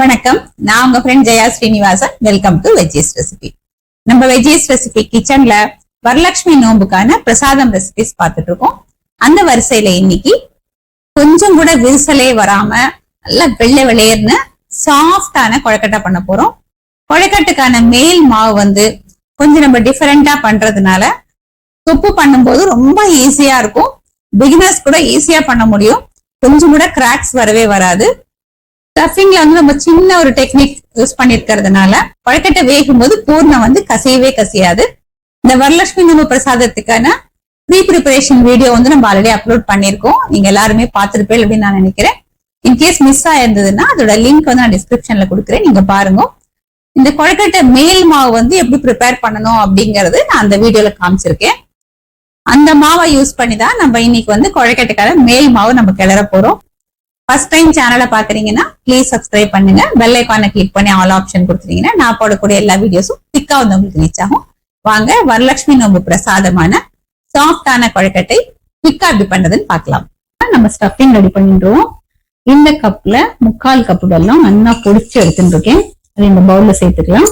வணக்கம், நான் உங்க friend Jaya Srinivasan. Welcome to veggies recipe. நம்ம வெஜ்ஜீஸ் ரெசிபி கிச்சன்ல வரலட்சுமி நோம்புக்கான பிரசாதம் ரெசிபிஸ் பார்த்துட்டு இருக்கோம். அந்த வரிசையில இன்னைக்கு கொஞ்சம் கூட விரிசலே வராம நல்லா வெள்ளை வெளியேர்னு சாஃப்டான கொழுக்கட்டை பண்ண போறோம். கொழுக்கட்டுக்கான மேல் மாவு கொஞ்சம் நம்ம டிஃபரெண்டா பண்றதுனால தொப்பு பண்ணும்போது ரொம்ப ஈஸியா இருக்கும். பிகினர்ஸ் கூட ஈஸியா பண்ண முடியும். கொஞ்சம் கூட கிராக்ஸ் வரவே வராது. ஸ்டஃபிங்ல நம்ம சின்ன ஒரு டெக்னிக் யூஸ் பண்ணிருக்கிறதுனால கொழுக்கட்டை வேகும் போது பூர்ணம் கசியவே கசியாது. இந்த வரலட்சுமி நோம்பு பிரசாதத்துக்கான ப்ரீ ப்ரிப்பரேஷன் வீடியோ நம்ம ஆல்ரெடி அப்லோட் பண்ணிருக்கோம். நீங்க எல்லாருமே பார்த்திருப்பேன் அப்படின்னு நான் நினைக்கிறேன். இன்கேஸ் மிஸ் ஆயிருந்ததுன்னா அதோட லிங்க் நான் டிஸ்கிரிப்ஷன்ல கொடுக்குறேன், நீங்க பாருங்க. இந்த கொழுக்கட்டை மேல் மாவு எப்படி ப்ரிப்பேர் பண்ணணும் அப்படிங்கறது நான் அந்த வீடியோல காமிச்சிருக்கேன். அந்த மாவை யூஸ் பண்ணி தான் நம்ம இன்னைக்கு கொழுக்கட்டைக்கான மேல் மாவு நம்ம கிளற போறோம். ஃபர்ஸ்ட் டைம் சேனலை பாக்குறீங்கன்னா ப்ளீஸ் சப்ஸ்கிரைப் பண்ணுங்க. பெல் ஐகானை கிளிக் பண்ணி ஆல் ஆப்ஷன் கொடுத்துட்டீங்கன்னா நான் போடக்கூடிய எல்லா வீடியோஸும் குயிக்கா உங்களுக்கு ரீச் ஆகும். வாங்க வரலட்சுமி நோம்பு பிரசாதமான சாஃப்டான கொழுக்கட்டை குயிக்கா எப்படி பண்றதுன்னு பார்க்கலாம். நம்ம ஸ்டஃபிங் ரெடி பண்ணிடுவோம். இந்த கப்ல 3/4 கப் வெல்லம் நல்லா பொடிச்சு எடுத்துட்டு இருக்கேன். அது இந்த பவுல்ல சேர்த்துக்கலாம்.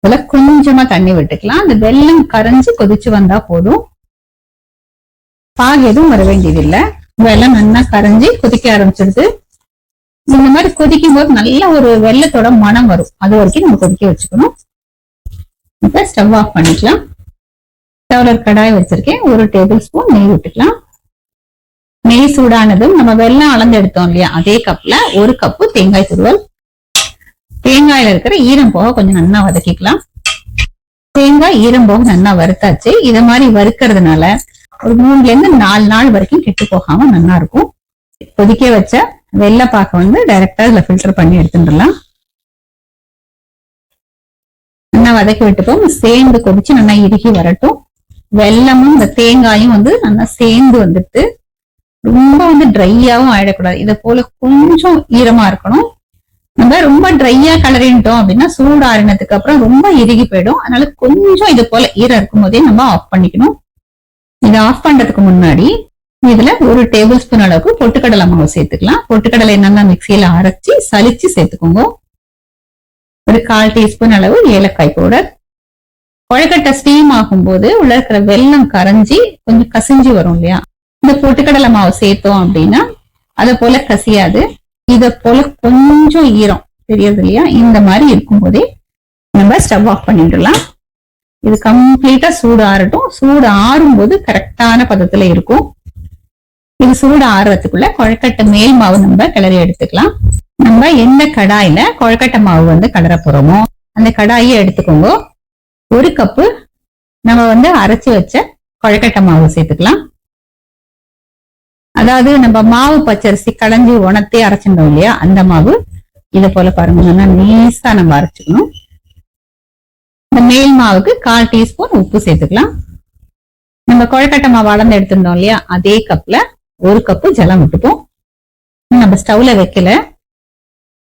இதுல கொஞ்சமா தண்ணி விட்டுக்கலாம். அந்த வெல்லம் கரைஞ்சு கொதிச்சு வந்தா போதும். பாகு எதுவும் வர வேண்டியதில்லை. வெல்லம் நல்லா கரைஞ்சி கொதிக்க ஆரம்பிச்சிடுது. இந்த மாதிரி கொதிக்கும் போது நல்ல ஒரு வெல்லத்தோட மனம் வரும். அது வரைக்கும் நம்ம கொதிக்க வச்சுக்கணும். இப்ப ஸ்டவ் ஆஃப் பண்ணிக்கலாம். ஸ்டவ்ல கடாய் வச்சிருக்கேன். 1 டேபிள் ஸ்பூன் நெய் விட்டுக்கலாம். நெய் சூடானதும் நம்ம வெல்லம் அளந்து எடுத்தோம் இல்லையா, அதே கப்ல 1 கப்பு தேங்காய் துருவல். தேங்காயில இருக்கிற ஈரம் போக கொஞ்சம் நல்லா வதக்கிக்கலாம். தேங்காய் ஈரம் போக நல்லா வறுத்தாச்சு. இத மாதிரி வறுக்கிறதுனால ஒரு 3ல இருந்து 4 நாள் வரைக்கும் கெட்டு போகாம நல்லா இருக்கும். கொதிக்க வச்ச வெள்ளைப்பாக்க டைரக்டா இதுல ஃபில்டர் பண்ணி எடுத்துடலாம். நல்லா வதக்கி விட்டுப்போம். சேர்ந்து கொதிச்சு நல்லா இறுகி வரட்டும். வெல்லமும் இந்த தேங்காயும் நல்லா சேர்ந்து வந்துட்டு ரொம்ப ட்ரையாவும் ஆயிடக்கூடாது. இதை போல கொஞ்சம் ஈரமா இருக்கணும். நம்ம ரொம்ப ட்ரையா கலரிட்டோம் அப்படின்னா சூடு ஆறினதுக்கு அப்புறம் ரொம்ப இறுகி போயிடும். அதனால கொஞ்சம் இது போல ஈரம் இருக்கும் போதே நம்ம ஆஃப் பண்ணிக்கணும். இதை ஆஃப் பண்றதுக்கு முன்னாடி இதுல 1 டேபிள் ஸ்பூன் அளவுக்கு பொட்டுக்கடலை மாவு சேர்த்துக்கலாம். பொட்டுக்கடலை நல்லா மிக்சியில அரைச்சி சலிச்சு சேர்த்துக்கோங்க. ஒரு 1/4 டீஸ்பூன் அளவு ஏலக்காய் பவுடர். கொழுக்கட்டை ஸ்டீம் ஆகும் போது உள்ள இருக்கிற வெல்லம் கரைஞ்சி கொஞ்சம் கசிஞ்சு வரும் இல்லையா, இந்த பொட்டுக்கடலை மாவு சேர்த்தோம் அப்படின்னா அதை போல கசியாது. இத போல கொஞ்சம் ஈரம் தெரியுது இல்லையா, இந்த மாதிரி இருக்கும் போதே நம்ம ஸ்டவ் ஆஃப் பண்ணிடலாம். இது கம்ப்ளீட்டா சூடு ஆறட்டும். சூடு ஆறும் போது கரெக்டான பதத்துல இருக்கும். இது சூடு ஆறுறதுக்குள்ள கொழுக்கட்டை மேல் மாவு நம்ம கிளறி எடுத்துக்கலாம். நம்ம எந்த கடாயில கொழுக்கட்டை மாவு கிளற போறோமோ அந்த கடாயை எடுத்துக்கோங்க. 1 கப்பு நம்ம அரைச்சி வச்ச கொழுக்கட்டை மாவு சேர்த்துக்கலாம். அதாவது நம்ம மாவு பச்சரிசி களைஞ்சி உணர்த்தி அரைச்சிருந்தோம் இல்லையா, அந்த மாவு. இதை போல பாருங்க, நல்லா நீசா நம்ம அரைச்சுக்கணும். இந்த மேல் மாவுக்கு 1/4 டீஸ்பூன் உப்பு சேர்த்துக்கலாம். நம்ம கொழுக்கட்டை மாவு அளந்து எடுத்திருந்தோம் இல்லையா, அதே கப்ல 1 கப்பு ஜலம் விட்டுப்போம். நம்ம ஸ்டவ்ல வைக்கல,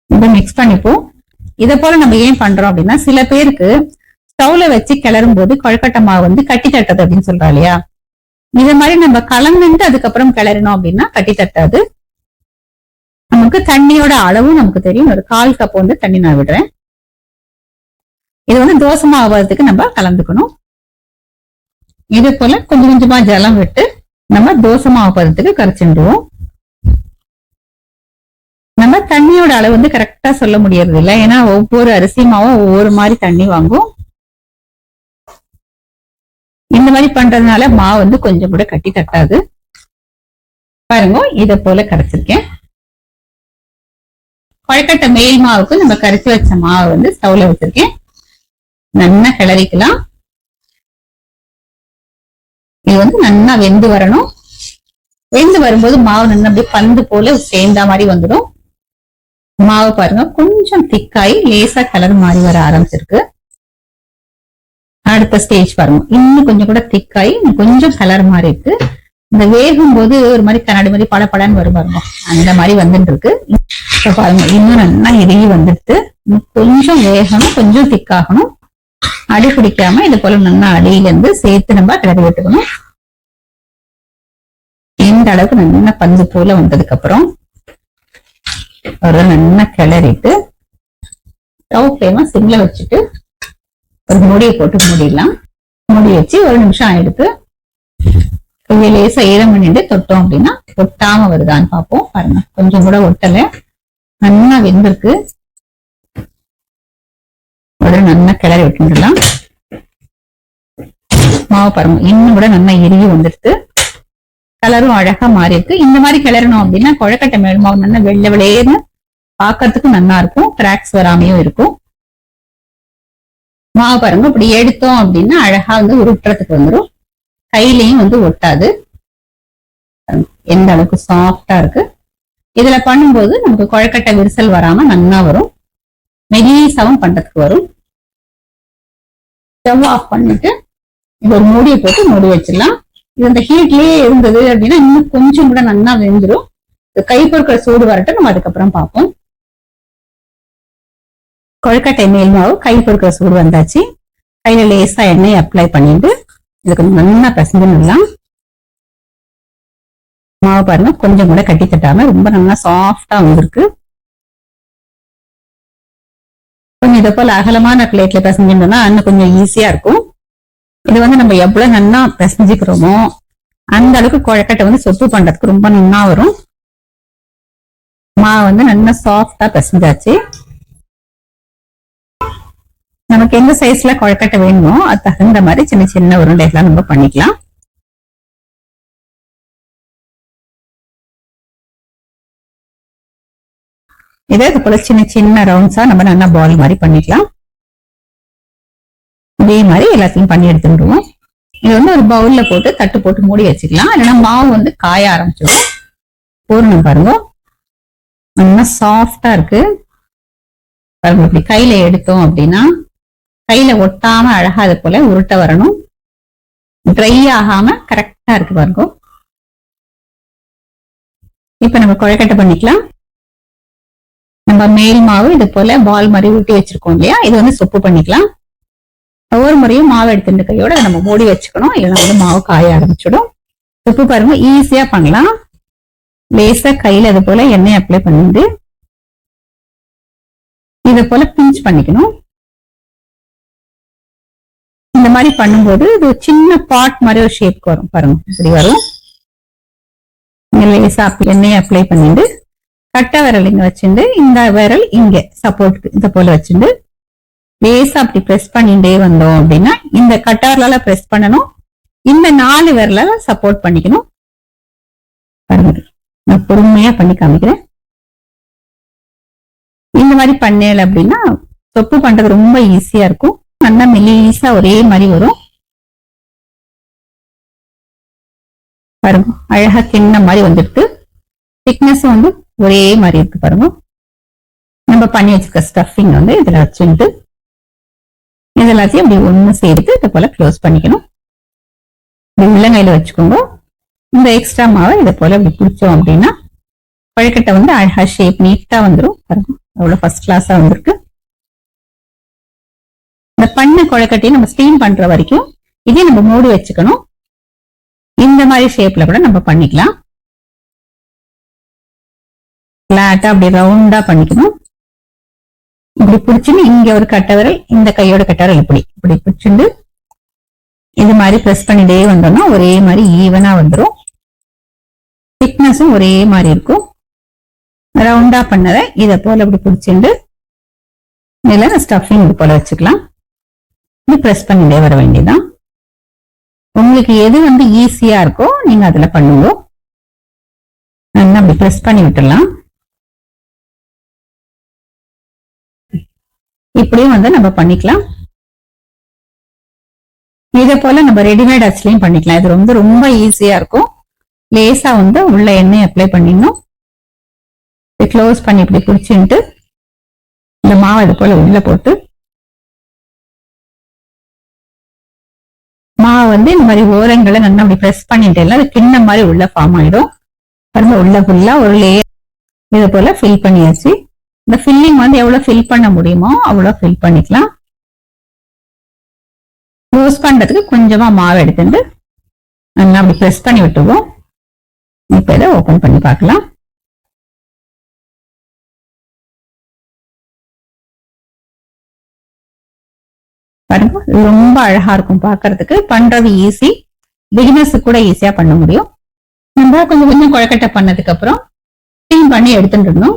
நம்ம மிக்ஸ் பண்ணிப்போம். இதை போல நம்ம ஏன் பண்றோம் அப்படின்னா, சில பேருக்கு ஸ்டவ்ல வச்சு கிளறும் போது கொழுக்கட்டை மாவு கட்டி தட்டது அப்படின்னு சொல்றா இல்லையா, இத மாதிரி நம்ம கலந்துட்டு அதுக்கப்புறம் கிளறினோம் அப்படின்னா கட்டி தட்டாது. நமக்கு தண்ணியோட அளவும் நமக்கு தெரியும். ஒரு 1/4 கப் தண்ணி நான் விடுறேன். இது தோசை மாவுறதுக்கு நம்ம கலந்துக்கணும். இது போல கொஞ்சம் கொஞ்சமா ஜலம் விட்டு நம்ம தோசை மாவு பதத்துக்கு கரைச்சிடுவோம். நம்ம தண்ணியோட அளவு கரெக்டா சொல்ல முடியறது இல்லை. ஏன்னா ஒவ்வொரு அரிசி மாவும் ஒவ்வொரு மாதிரி தண்ணி வாங்கும். இந்த மாதிரி பண்றதுனால மாவு கொஞ்சம் கூட கட்டி தட்டாது. பாருங்க, இத போல கரைச்சிருக்கேன். கொழுக்கட்டை மேல் மாவுக்கு நம்ம கரைச்சி வச்ச மாவு ஸ்டவ்ல வச்சிருக்கேன். நல்லா கிளறிக்கலாம். இது நல்லா வெந்து வரணும். வெந்து வரும்போது மாவு நல்லா அப்படியே பந்து போல சேர்ந்தா மாதிரி வந்துடும். மாவு பாருங்க கொஞ்சம் திக்காய் லேசா கலர் மாறி வர ஆரம்பிச்சிருக்கு. அடுத்த ஸ்டேஜ் பாருங்க, இன்னும் கொஞ்சம் கூட திக்காய் கொஞ்சம் கலர் மாறி இருக்கு. இந்த வேகும் போது ஒரு மாதிரி கண்ணாடி மாதிரி படப்படன்னு வரும் பாருங்க, அந்த மாதிரி வந்துட்டு இருக்கு. இப்ப பாருங்க இன்னும் நல்லா இறுகி வந்துட்டு கொஞ்சம் வேகணும், கொஞ்சம் திக்காகணும். அடி பிடிக்காம இது போல நல்லா அடியில இருந்து சேர்த்து நம்ம கிளறி விட்டுக்கணும். இந்த அளவுக்கு நல்லா பந்து போல வந்ததுக்கு அப்புறம் ஒரு நல்லா கிளறிட்டு ஸ்டவ் ஃப்ளேமை சிம்ல வச்சுட்டு ஒரு மூடியை போட்டு மூடிடலாம். மூடி வச்சு ஒரு நிமிஷம் எடுத்து கொஞ்சம் லேசா ஈரம் பண்ணிட்டு தொட்டோம் அப்படின்னா ஒட்டாம வருதான்னு பார்ப்போம். பாருங்க, கொஞ்சம் கூட ஒட்டல, நல்லா வெந்திருக்கு. நல்லா கிளறி விட்டுடலாம். மாவு பாருங்க இன்னும் கூட நல்லா இறுகி வந்துடுது, கலரும் அழகா மாறி இருக்கு. இந்த மாதிரி கிளறணும் அப்படின்னா கொழக்கட்டை மேல் மாவு நல்லா வெள்ளை வெள்ளையேன்னு பாக்கிறதுக்கு நல்லா இருக்கும், கிராக்ஸ் வராமையும் இருக்கும். மாவு பாருங்க இப்படி எடுத்தோம் அப்படின்னா அழகா வந்து உருட்டுறதுக்கு வந்துடும், கையிலையும் வந்து ஒட்டாது. எந்த அளவுக்கு சாஃப்டா இருக்கு. இதுல பண்ணும்போது நமக்கு கொழக்கட்டை விரிசல் வராம நல்லா வரும், மெலிசாவும் பண்றதுக்கு வரும். ஸ்டவ் ஆஃப் பண்ணிட்டு இது ஒரு மூடியை போட்டு மூடி வச்சிடலாம். இது அந்த ஹீட்லயே இருந்தது அப்படின்னா இன்னும் கொஞ்சம் கூட நல்லா வெந்துடும். கை பொறுக்கிற சூடு வரட்டும், நம்ம அதுக்கப்புறம் பார்ப்போம். கொழுக்கட்டை மேல் மாவு கை பொறுக்கிற சூடு வந்தாச்சு. கையில லேசா எண்ணெய் அப்ளை பண்ணிட்டு இதுக்கு நல்லா பிசைஞ்சிடலாம். மாவு பாருங்க கொஞ்சம் கூட கட்டி தட்டாம ரொம்ப நல்லா சாஃப்டா வந்திருக்கு. கொஞ்சம் இதை போல அகலமான பிளேட்ல பிசைஞ்சோம்னா இன்னும் கொஞ்சம் ஈஸியா இருக்கும். இது வந்து நம்ம எவ்வளவு நல்லா பிசைஞ்சுக்கிறோமோ அந்த அளவுக்கு கொழக்கட்டை வந்து சொப்பு பண்றதுக்கு ரொம்ப நல்லா வரும். மாவு வந்து நல்லா சாஃப்டா பிசைஞ்சாச்சு. நமக்கு எந்த சைஸ்ல கொழக்கட்டை வேணுமோ அது தகுந்த மாதிரி சின்ன சின்ன உருண்டைகள்லாம் நம்ம பண்ணிக்கலாம். இதே இது போல சின்ன சின்ன ரவுண்ட்ஸா நம்ம நல்லா பால் மாதிரி பண்ணிக்கலாம். இதே மாதிரி எல்லாத்தையும் பண்ணி எடுத்துடுவோம். இது வந்து ஒரு பவுல்ல போட்டு தட்டு போட்டு மூடி வச்சுக்கலாம். இல்லைன்னா மாவு வந்து காய ஆரம்பிச்சிடும். பூரணம் பாருங்க நல்லா சாஃப்டா இருக்கு. பாருங்க இப்படி கையில எடுத்தோம் அப்படின்னா கையில ஒட்டாம அழகா அது போல உருட்ட வரணும். ட்ரை ஆகாம கரெக்டா இருக்கு பாருங்க. இப்ப நம்ம கொழுக்கட்டை பண்ணிக்கலாம். நம்ம மேல் மாவு இது போல பால் மாதிரி ஊட்டி வச்சிருக்கோம் இல்லையா, இது வந்து சொப்பு பண்ணிக்கலாம். ஒவ்வொரு முறையும் மாவு எடுத்துட்டு கையோட நம்ம மூடி வச்சுக்கணும், இல்லைன்னா வந்து மாவு காய ஆரம்பிச்சிடும். சொப்பு பாருங்க ஈஸியா பண்ணலாம். லேசா கையில அது போல எண்ணெய் அப்ளை பண்ணிட்டு இதை போல பிஞ்ச் பண்ணிக்கணும். இந்த மாதிரி பண்ணும்போது இது சின்ன பாட் மாதிரி ஒரு ஷேப் வரும் பாருங்க, இப்படி வரும். லேசா எண்ணெய் அப்ளை பண்ணிட்டு கட்டை விரல் இங்க வச்சுட்டு இந்த விரல் இங்க சப்போர்ட்டுக்கு இதை போல வச்சுட்டு லேசா அப்படி பிரஸ் பண்ணிட்டே வந்தோம் அப்படின்னா இந்த கட்டை விரலால பிரஸ் பண்ணணும், இந்த 4 விரலால சப்போர்ட் பண்ணிக்கணும். நான் பொறுமையா பண்ணி காமிக்கிறேன். இந்த மாதிரி பண்ணல அப்படின்னா சொப்பு பண்றது ரொம்ப ஈஸியா இருக்கும். நல்லா மெலிசா ஒரே மாதிரி வரும் பாருங்க. அழகா கிண்ண மாதிரி வந்துட்டு திக்னஸ் வந்து ஒரே மாதிரி இருக்கு பாருங்க. நம்ம பண்ணி வச்சிருக்க ஸ்டஃபிங் வந்து இதுல வச்சுட்டு இது எல்லாத்தையும் அப்படி ஒண்ணு சேர்த்து இது போல க்ளோஸ் பண்ணிக்கணும். உள்ளங்கையில வச்சுக்கோங்க. இந்த எக்ஸ்ட்ரா மாவை இதை போல இப்படி பிடிச்சோம் அப்படின்னா கொழுக்கட்டை வந்து அழகா ஷேப் நீட்டா வந்துடும் பாருங்க. அவ்வளவு ஃபர்ஸ்ட் கிளாஸா வந்திருக்கு. இந்த பண்ண கொழுக்கட்டையை நம்ம ஸ்டீம் பண்ற வரைக்கும் இதே நம்ம மூடி வச்சுக்கணும். இந்த மாதிரி ஷேப்ல கூட நம்ம பண்ணிக்கலாம். பிளாட்டா அப்படி ரவுண்டா பண்ணிக்கணும். இப்படி பிடிச்சுன்னு இங்க ஒரு கட்டை விரல், இந்த கையோட கட்டை விரல் இப்படி இப்படி பிடிச்சுண்டு இது மாதிரி பிரஸ் பண்ணிட்டே வந்தோம்னா ஒரே மாதிரி ஈவனா வந்துடும். திக்னஸும் ஒரே மாதிரி இருக்கும். ரவுண்டா பண்ணதை இதை போல இப்படி பிடிச்சிட்டு இதுல ஸ்டஃபிங் இது போல வச்சுக்கலாம். பிரஸ் பண்ணிட்டே வர வேண்டியதான். உங்களுக்கு எது வந்து ஈஸியா இருக்கோ நீங்க அதுல பண்ணுங்க. நல்லா அப்படி பிரஸ் பண்ணி விட்டுடலாம். இப்படியும் வந்து நம்ம பண்ணிக்கலாம். இதே போல நம்ம ரெடிமேட் அச்சுலயும் பண்ணிக்கலாம். இது ரொம்ப ரொம்ப ஈஸியா இருக்கும். லேசா வந்து உள்ள எண்ணெய் அப்ளை பண்ணிடணும். க்ளோஸ் பண்ணி இப்படி பிடிச்சிட்டு இந்த மாவு இது போல உள்ள போட்டு மாவு வந்து இந்த மாதிரி ஓரங்களை நல்லா அப்படி பிரஸ் பண்ணிட்டு அது கிண்ண மாதிரி உள்ள ஃபார்ம் ஆயிடும். உள்ள ஃபுல்லா ஒரு லேயர் இது போல ஃபில் பண்ணியாச்சு. இந்த ஃபில்லிங் வந்து எவ்வளவு ஃபில் பண்ண முடியுமோ அவ்வளவு ஃபில் பண்ணிக்கலாம். க்ளோஸ் பண்றதுக்கு கொஞ்சமா மாவு எடுத்துட்டு நல்லா அப்படி பிரஸ் பண்ணி விட்டுவோம். இப்ப இதை ஓபன் பண்ணி பார்க்கலாம். பாருங்க ரொம்ப அழகா இருக்கும் பாக்குறதுக்கு. பண்றது ஈஸி, பிகினர்ஸ் கூட ஈஸியா பண்ண முடியும். நம்ம கொஞ்சம் கொஞ்சம் கொழக்கட்டை பண்ணதுக்கு அப்புறம் ஸ்டீம் பண்ணி எடுத்துட்டு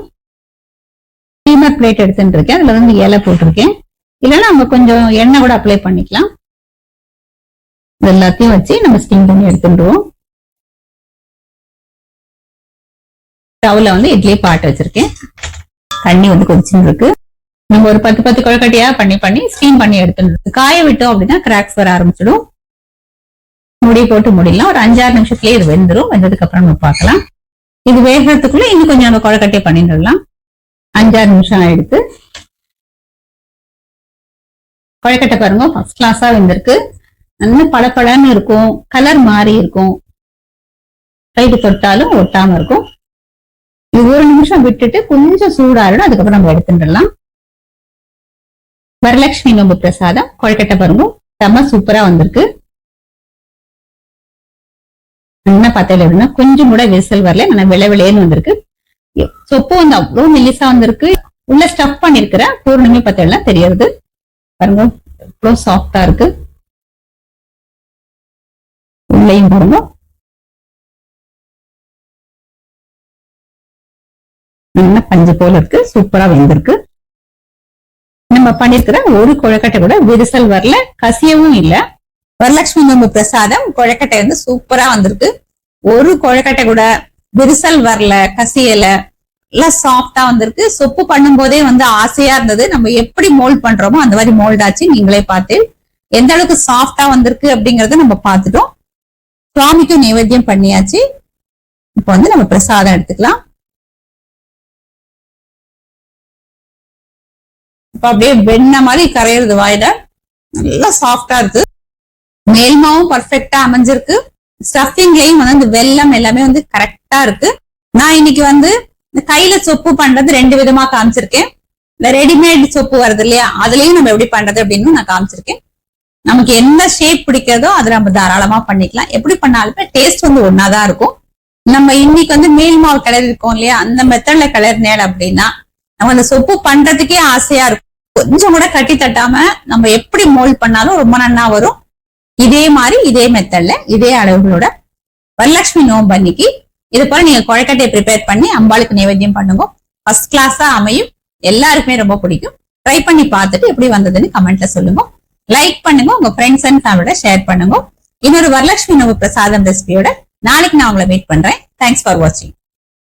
ஸ்டீமர் பிளேட் எடுத்துட்டு இருக்கேன். அதுல வந்து இலை போட்டிருக்கேன். இல்லைன்னா நம்ம கொஞ்சம் எண்ணெய் கூட அப்ளை பண்ணிக்கலாம். எல்லாத்தையும் வச்சு நம்ம ஸ்டீம் பண்ணி எடுத்துடுவோம். ஸ்டவ்ல வந்து இட்லி பாட்டு வச்சிருக்கேன். தண்ணி வந்து கொதிச்சுட்டு இருக்கு. நம்ம ஒரு 10 கொழக்கட்டையா பண்ணி ஸ்டீம் பண்ணி எடுத்துட்டு காய விட்டோம் அப்படின்னா கிராக்ஸ் வர ஆரம்பிச்சிடும். முடி போட்டு முடியலாம். ஒரு 5-6 நிமிஷத்துலயே இது வெந்துடும். வெந்ததுக்கு அப்புறம் நம்ம பார்க்கலாம். இது வேகிறதுக்குள்ள இன்னும் கொஞ்சம் நம்ம கொழக்கட்டையை பண்ணிடலாம். 5-6 நிமிஷம் ஆயிடுத்து. கொழக்கட்டை பாருங்க ஃபர்ஸ்ட் கிளாஸா வெந்திருக்கு. நல்ல பளபளன்னு இருக்கும். கலர் மாறி இருக்கும். கைட்டு தொட்டாலும் ஒட்டாம இருக்கும். இது 1 நிமிஷம் விட்டுட்டு கொஞ்சம் சூடாயிடும். அதுக்கப்புறம் நம்ம எடுத்துடலாம். வரலட்சுமி நோம்பு பிரசாதம் கொழக்கட்டை பாருங்க செம்ம சூப்பரா வந்திருக்கு. என்ன பார்த்தேன் அப்படின்னா கொஞ்சம் கூட விசில் வரல. நான் விளைவிலேன்னு வந்திருக்கு. சொப்பு வந்து அவ்வளவு மெல்லிசா வந்திருக்கு. உள்ள ஸ்டஃப் பண்ணிருக்கிற பூர்ணமி பார்த்தேன்னா தெரியுது. பாருங்க எவ்வளவு சாஃப்டா இருக்கு. உள்ளேயும் பாருங்க நல்லா பஞ்சு போல இருக்கு. சூப்பரா வெந்திருக்கு. நம்ம பண்ணிருக்கிற ஒரு கொழக்கட்டை கூட விரிசல் வரல, கசியவும் இல்ல. வரலட்சுமி நோம்பு பிரசாதம் கொழக்கட்டை வந்து சூப்பரா வந்திருக்கு. ஒரு கொழக்கட்டை கூட விரிசல் வரல, கசியல, எல்லாம் சாஃப்டா வந்திருக்கு. சொப்பு பண்ணும் போதே வந்து ஆசையா இருந்தது. நம்ம எப்படி மோல்ட் பண்றோமோ அந்த மாதிரி மோல்ட் ஆச்சு. நீங்களே பார்த்து எந்த அளவுக்கு சாஃப்டா வந்திருக்கு அப்படிங்கறத நம்ம பார்த்துட்டோம். சுவாமிக்கும் நைவேத்தியம் பண்ணியாச்சு. இப்ப வந்து நம்ம பிரசாதம் எடுத்துக்கலாம். இப்ப அப்படியே வெண்ண மாதிரி கரையிறது வாயில. நல்லா சாஃப்டா இருக்கு. மேல்மாவும் பர்ஃபெக்டா அமைஞ்சிருக்கு. ஸ்டஃபிங்லயும் வந்து இந்த வெல்லம் எல்லாமே வந்து கரெக்டா இருக்கு. நான் இன்னைக்கு வந்து இந்த கையில சொப்பு பண்றது 2 விதமா காமிச்சிருக்கேன். இந்த ரெடிமேட் சொப்பு வருது இல்லையா, அதுலயும் நம்ம எப்படி பண்றது அப்படின்னு நான் காமிச்சிருக்கேன். நமக்கு என்ன ஷேப் பிடிக்கிறதோ அதை நம்ம தாராளமா பண்ணிக்கலாம். எப்படி பண்ணாலுமே டேஸ்ட் வந்து ஒன்னாதான் இருக்கும். நம்ம இன்னைக்கு வந்து மேல் மாவு கிளறி இருக்கோம் இல்லையா, அந்த மெத்தட்ல கிளறினேன் அப்படின்னா நம்ம அந்த சொப்பு பண்றதுக்கே ஆசையா இருக்கும். கொஞ்சம் கூட கட்டி தட்டாம நம்ம எப்படி மோல்ட் பண்ணாலும் ரொம்ப நன்னா வரும். இதே மாதிரி இதே மெத்தட்ல இதே அளவுகளோட வரலட்சுமி நோம்பு அன்னைக்கு இது போல நீங்க கொழக்கட்டையை ப்ரிப்பேர் பண்ணி அம்பாளுக்கு நைவேத்தியம் பண்ணுங்க. ஃபர்ஸ்ட் கிளாஸா அமையும். எல்லாருக்குமே ரொம்ப பிடிக்கும். ட்ரை பண்ணி பார்த்துட்டு எப்படி வந்ததுன்னு கமெண்ட்ல சொல்லுங்க. லைக் பண்ணுங்க. உங்க ஃப்ரெண்ட்ஸ் அண்ட் ஃபேமிலியோட ஷேர் பண்ணுங்க. இன்னொரு வரலட்சுமி நோம்பு பிரசாதம் ரெசிபியோட நாளைக்கு நான் உங்களை மீட் பண்றேன். தேங்க்ஸ் ஃபார் வாட்சிங்.